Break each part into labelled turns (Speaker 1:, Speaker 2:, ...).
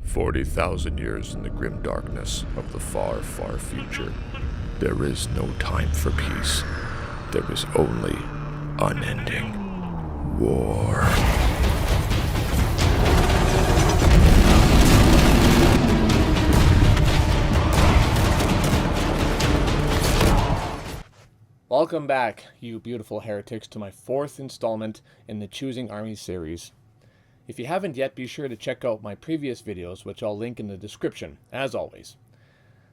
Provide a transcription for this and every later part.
Speaker 1: 40,000 years in the grim darkness of the far, far future. There is no time for peace. There is only unending war.
Speaker 2: Welcome back, you beautiful heretics, to my fourth installment in the Choosing Armies series. If you haven't yet, be sure to check out my previous videos, which I'll link in the description, as always.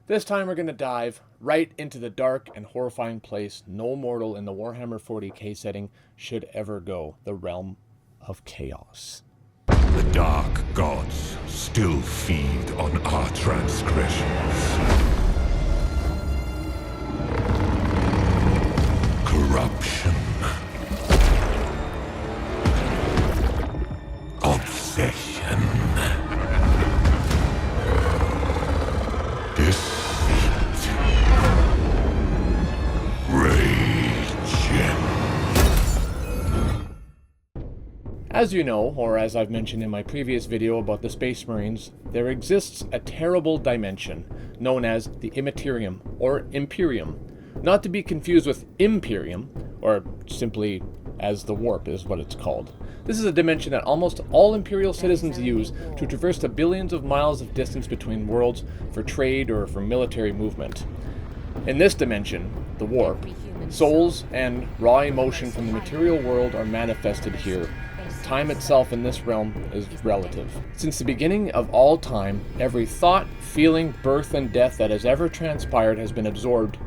Speaker 2: This time we're going to dive right into the dark and horrifying place no mortal in the Warhammer 40k setting should ever go, the realm of chaos.
Speaker 3: The dark gods still feed on our transgressions. Corruption. Obsession. Deceit. Rage.
Speaker 2: As you know, or as I've mentioned in my previous video about the Space Marines, there exists a terrible dimension known as the Immaterium, or Imperium. Not to be confused with Imperium, or simply as the Warp is what it's called. This is a dimension that almost all Imperial citizens use to traverse the billions of miles of distance between worlds for trade or for military movement. In this dimension, the Warp, souls and raw emotion from the material world are manifested here. Time itself in this realm is relative. Since the beginning of all time, every thought, feeling, birth, and death that has ever transpired has been absorbed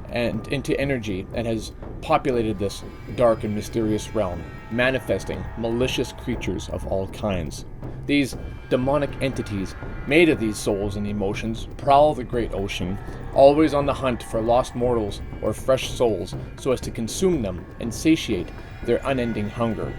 Speaker 2: and into energy and has populated this dark and mysterious realm, manifesting malicious creatures of all kinds. These demonic entities, made of these souls and emotions, prowl the great ocean, always on the hunt for lost mortals or fresh souls so as to consume them and satiate their unending hunger.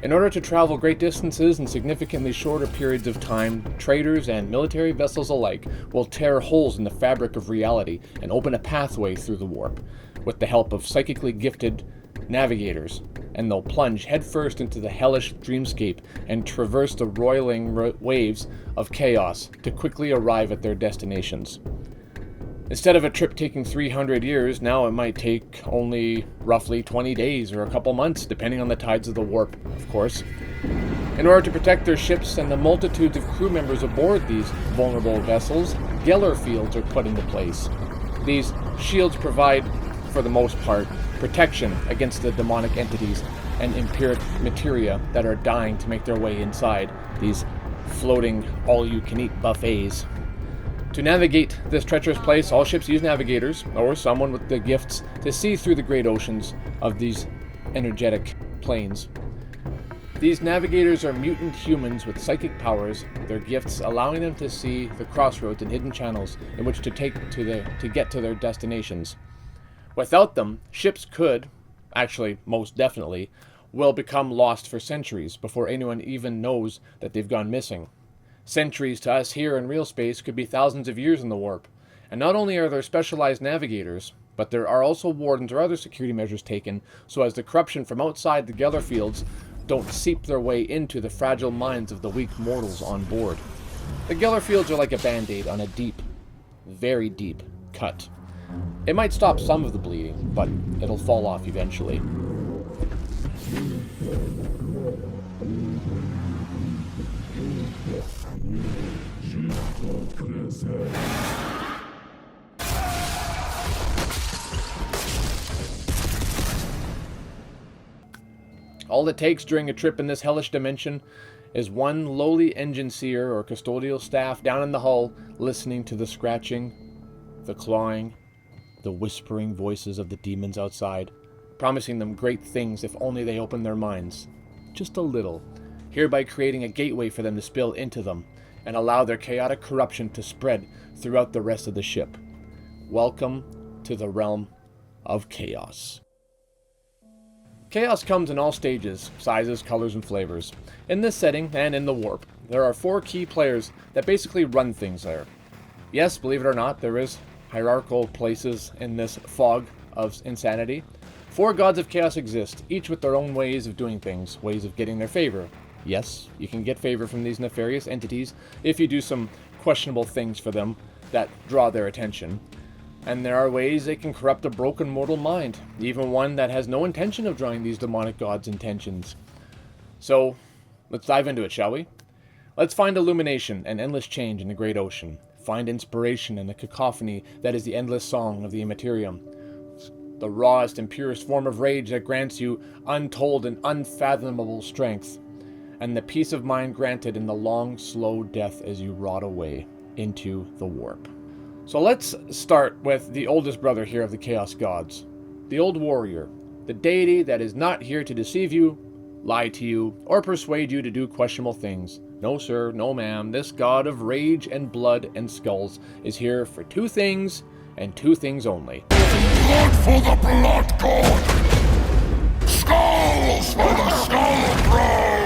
Speaker 2: In order to travel great distances in significantly shorter periods of time, traders and military vessels alike will tear holes in the fabric of reality and open a pathway through the warp, with the help of psychically gifted navigators, and they'll plunge headfirst into the hellish dreamscape and traverse the roiling waves of chaos to quickly arrive at their destinations. Instead of a trip taking 300 years, now it might take only roughly 20 days or a couple months, depending on the tides of the warp, of course. In order to protect their ships and the multitudes of crew members aboard these vulnerable vessels, Geller fields are put into place. These shields provide, for the most part, protection against the demonic entities and empiric materia that are dying to make their way inside these floating all-you-can-eat buffets. To navigate this treacherous place, all ships use navigators, or someone with the gifts to see through the great oceans of these energetic planes. These navigators are mutant humans with psychic powers, their gifts allowing them to see the crossroads and hidden channels in which to get to their destinations. Without them, ships could, actually most definitely, will become lost for centuries before anyone even knows that they've gone missing. Centuries to us here in real space could be thousands of years in the warp. And not only are there specialized navigators, but there are also wardens or other security measures taken so as the corruption from outside the Geller fields don't seep their way into the fragile minds of the weak mortals on board. The Geller fields are like a band-aid on a deep, very deep cut. It might stop some of the bleeding, but it'll fall off eventually. All it takes during a trip in this hellish dimension is one lowly engine seer or custodial staff down in the hull listening to the scratching, the clawing, the whispering voices of the demons outside, promising them great things if only they open their minds, just a little, hereby creating a gateway for them to spill into them and allow their chaotic corruption to spread throughout the rest of the ship. Welcome to the realm of chaos. Chaos comes in all stages, sizes, colors, and flavors. In this setting, and in the warp, there are 4 key players that basically run things there. Yes, believe it or not, there is hierarchical places in this fog of insanity. 4 gods of chaos exist, each with their own ways of doing things, ways of getting their favor, Yes, you can get favor from these nefarious entities if you do some questionable things for them that draw their attention. And there are ways they can corrupt a broken mortal mind, even one that has no intention of drawing these demonic gods' intentions. So, let's dive into it, shall we? Let's find illumination and endless change in the great ocean. Find inspiration in the cacophony that is the endless song of the Immaterium. The rawest and purest form of rage that grants you untold and unfathomable strength. And the peace of mind granted in the long, slow death as you rot away into the warp. So let's start with the oldest brother here of the Chaos Gods. The Old Warrior. The deity that is not here to deceive you, lie to you, or persuade you to do questionable things. No sir, no ma'am, this god of rage and blood and skulls is here for two things, and two things only.
Speaker 3: Blood for the blood god! Skulls for the skull throne!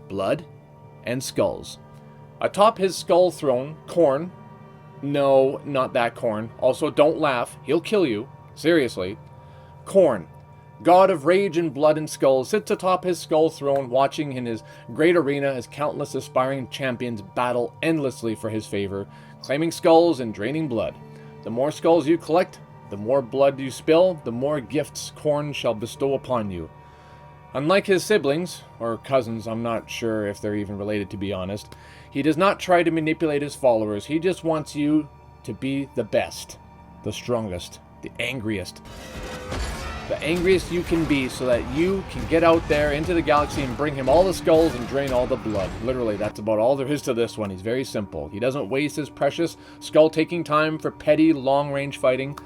Speaker 2: Blood and skulls. Atop his skull throne, Khorne. No, not that Khorne. Also, don't laugh. He'll kill you. Seriously. Khorne, god of rage and blood and skulls, sits atop his skull throne, watching in his great arena as countless aspiring champions battle endlessly for his favor, claiming skulls and draining blood. The more skulls you collect, the more blood you spill, the more gifts Khorne shall bestow upon you. Unlike his siblings, or cousins, I'm not sure if they're even related to be honest, he does not try to manipulate his followers. He just wants you to be the best, the strongest, the angriest. The angriest you can be so that you can get out there into the galaxy and bring him all the skulls and drain all the blood. Literally, that's about all there is to this one. He's very simple. He doesn't waste his precious skull-taking time for petty, long-range fighting.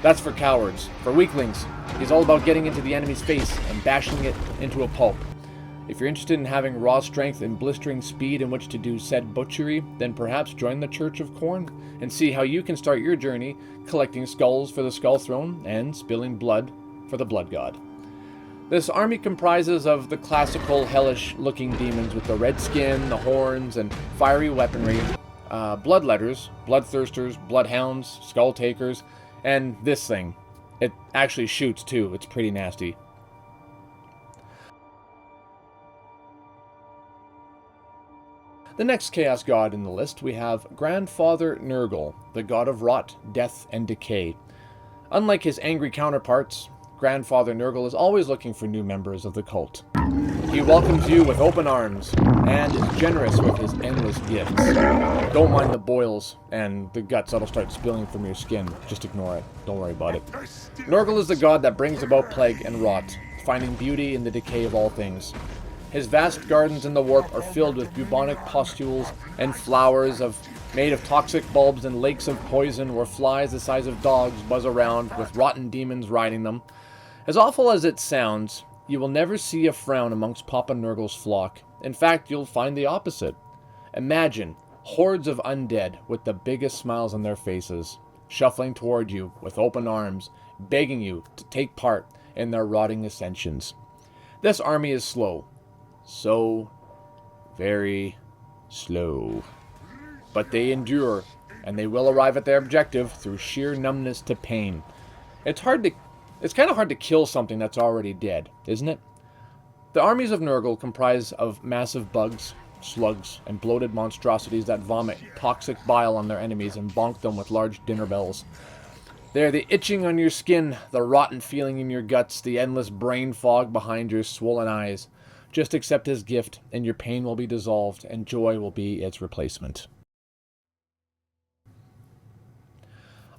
Speaker 2: That's for cowards. For weaklings, he's all about getting into the enemy's face and bashing it into a pulp. If you're interested in having raw strength and blistering speed in which to do said butchery, then perhaps join the Church of Khorne and see how you can start your journey collecting skulls for the Skull Throne and spilling blood for the Blood God. This army comprises of the classical hellish-looking demons with the red skin, the horns, and fiery weaponry, bloodletters, bloodthirsters, bloodhounds, skull takers, and this thing. It actually shoots too. It's pretty nasty. The next Chaos God in the list, we have Grandfather Nurgle, the god of rot, death, and decay. Unlike his angry counterparts, Grandfather Nurgle is always looking for new members of the cult. He welcomes you with open arms, and is generous with his endless gifts. Don't mind the boils and the guts that'll start spilling from your skin. Just ignore it. Don't worry about it. Nurgle is the god that brings about plague and rot, finding beauty in the decay of all things. His vast gardens in the warp are filled with bubonic pustules and flowers made of toxic bulbs and lakes of poison where flies the size of dogs buzz around with rotten demons riding them. As awful as it sounds, you will never see a frown amongst Papa Nurgle's flock. In fact, you'll find the opposite. Imagine hordes of undead with the biggest smiles on their faces, shuffling toward you with open arms, begging you to take part in their rotting ascensions. This army is slow. So very slow. But they endure, and they will arrive at their objective through sheer numbness to pain. It's kind of hard to kill something that's already dead, isn't it? The armies of Nurgle comprise of massive bugs, slugs, and bloated monstrosities that vomit toxic bile on their enemies and bonk them with large dinner bells. They're the itching on your skin, the rotten feeling in your guts, the endless brain fog behind your swollen eyes. Just accept his gift, and your pain will be dissolved, and joy will be its replacement.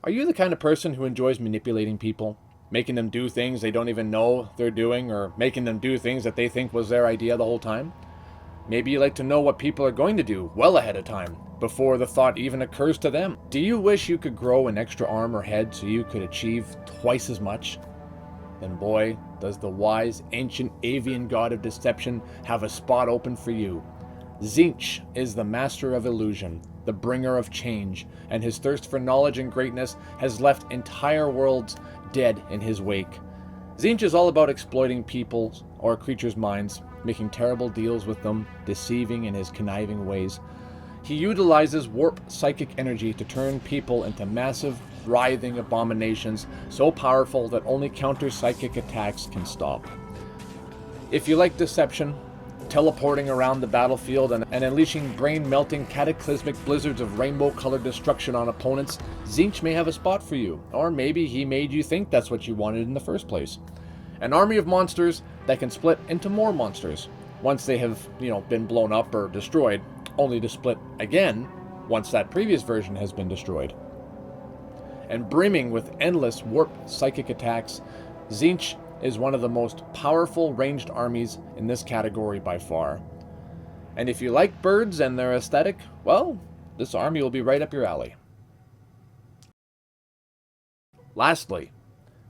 Speaker 2: Are you the kind of person who enjoys manipulating people? Making them do things they don't even know they're doing, or making them do things that they think was their idea the whole time? Maybe you like to know what people are going to do well ahead of time, before the thought even occurs to them. Do you wish you could grow an extra arm or head so you could achieve twice as much? Then boy, does the wise, ancient avian god of deception have a spot open for you. Tzeentch is the master of illusion, the bringer of change, and his thirst for knowledge and greatness has left entire worlds dead in his wake. Tzeentch is all about exploiting people's or creatures' minds, making terrible deals with them, deceiving in his conniving ways. He utilizes warp psychic energy to turn people into massive, writhing abominations so powerful that only counter-psychic attacks can stop. If you like deception, teleporting around the battlefield and unleashing brain-melting cataclysmic blizzards of rainbow-colored destruction on opponents, Tzeentch may have a spot for you, or maybe he made you think that's what you wanted in the first place. An army of monsters that can split into more monsters once they have, been blown up or destroyed, only to split again once that previous version has been destroyed. And brimming with endless warp psychic attacks, Tzeentch is one of the most powerful ranged armies in this category by far. And if you like birds and their aesthetic, well, this army will be right up your alley. Lastly,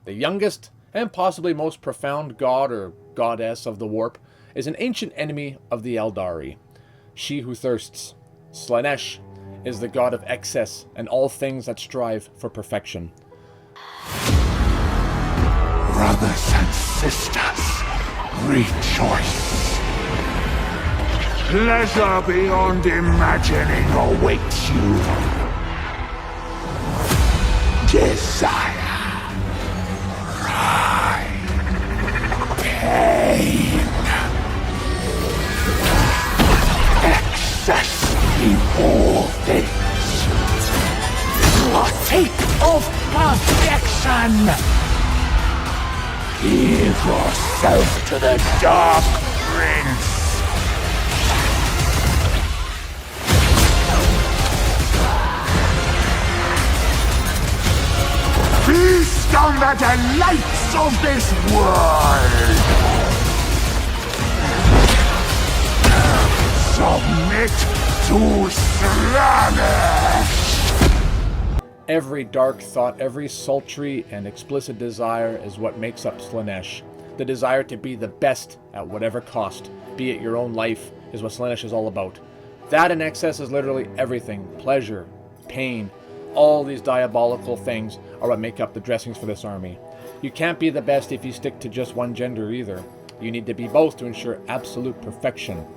Speaker 2: the youngest and possibly most profound god or goddess of the warp is an ancient enemy of the Eldari, she who thirsts. Slaanesh is the god of excess and all things that strive for perfection.
Speaker 3: Brothers and sisters, rejoice. Pleasure beyond imagining awaits you. Desire, pride, pain, excess in all things. Partake of perfection. Give yourself to the Dark Prince! Feast on the delights of this world! Submit to Slaanesh!
Speaker 2: Every dark thought, every sultry and explicit desire is what makes up Slaanesh. The desire to be the best at whatever cost, be it your own life, is what Slaanesh is all about. That in excess is literally everything. Pleasure, pain, all these diabolical things are what make up the dressings for this army. You can't be the best if you stick to just one gender either. You need to be both to ensure absolute perfection.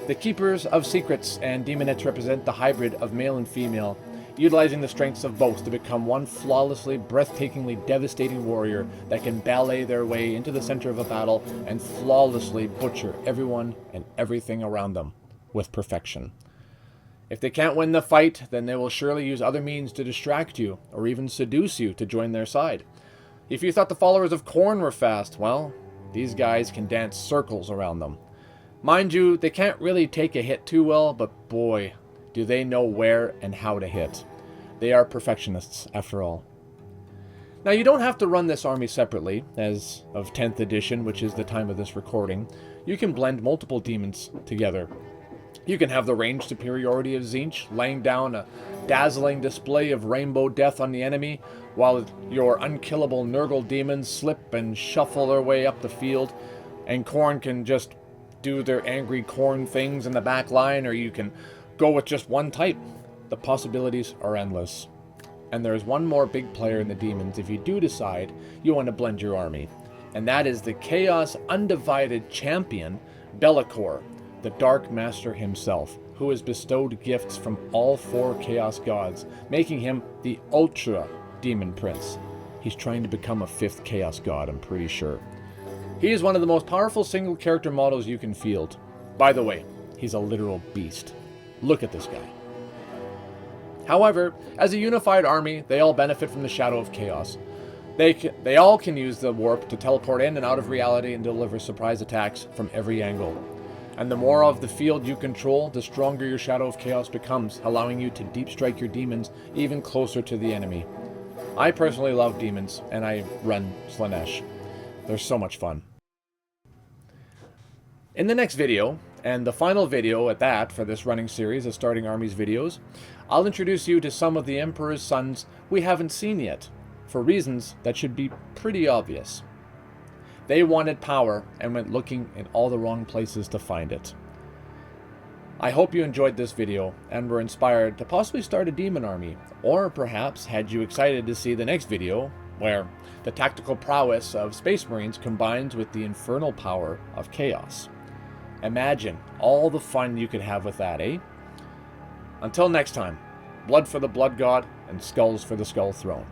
Speaker 2: The Keepers of Secrets and Demonettes represent the hybrid of male and female, utilizing the strengths of both to become one flawlessly, breathtakingly devastating warrior that can ballet their way into the center of a battle and flawlessly butcher everyone and everything around them with perfection. If they can't win the fight, then they will surely use other means to distract you or even seduce you to join their side. If you thought the followers of Khorne were fast, well, these guys can dance circles around them. Mind you, they can't really take a hit too well, but boy, do they know where and how to hit. They are perfectionists, after all. Now, you don't have to run this army separately. As of 10th edition, which is the time of this recording, you can blend multiple demons together. You can have the range superiority of Tzeentch, laying down a dazzling display of rainbow death on the enemy, while your unkillable Nurgle demons slip and shuffle their way up the field, and Khorne can just do their angry Khorne things in the back line, or you can go with just one type. The possibilities are endless. And there is one more big player in the demons if you do decide you want to blend your army. And that is the Chaos Undivided Champion, Be'lakor, the Dark Master himself, who has bestowed gifts from all 4 Chaos Gods, making him the Ultra Demon Prince. He's trying to become a 5th Chaos God, I'm pretty sure. He is one of the most powerful single character models you can field. By the way, he's a literal beast. Look at this guy. However, as a unified army, they all benefit from the Shadow of Chaos. They all can use the warp to teleport in and out of reality and deliver surprise attacks from every angle. And the more of the field you control, the stronger your Shadow of Chaos becomes, allowing you to deep strike your demons even closer to the enemy. I personally love demons, and I run Slaanesh. They're so much fun. In the next video, and the final video at that for this running series of Starting Armies videos, I'll introduce you to some of the Emperor's sons we haven't seen yet, for reasons that should be pretty obvious. They wanted power and went looking in all the wrong places to find it. I hope you enjoyed this video and were inspired to possibly start a demon army, or perhaps had you excited to see the next video, where the tactical prowess of Space Marines combines with the infernal power of Chaos. Imagine all the fun you could have with that, eh? Until next time, blood for the Blood God, and and skulls for the Skull Throne.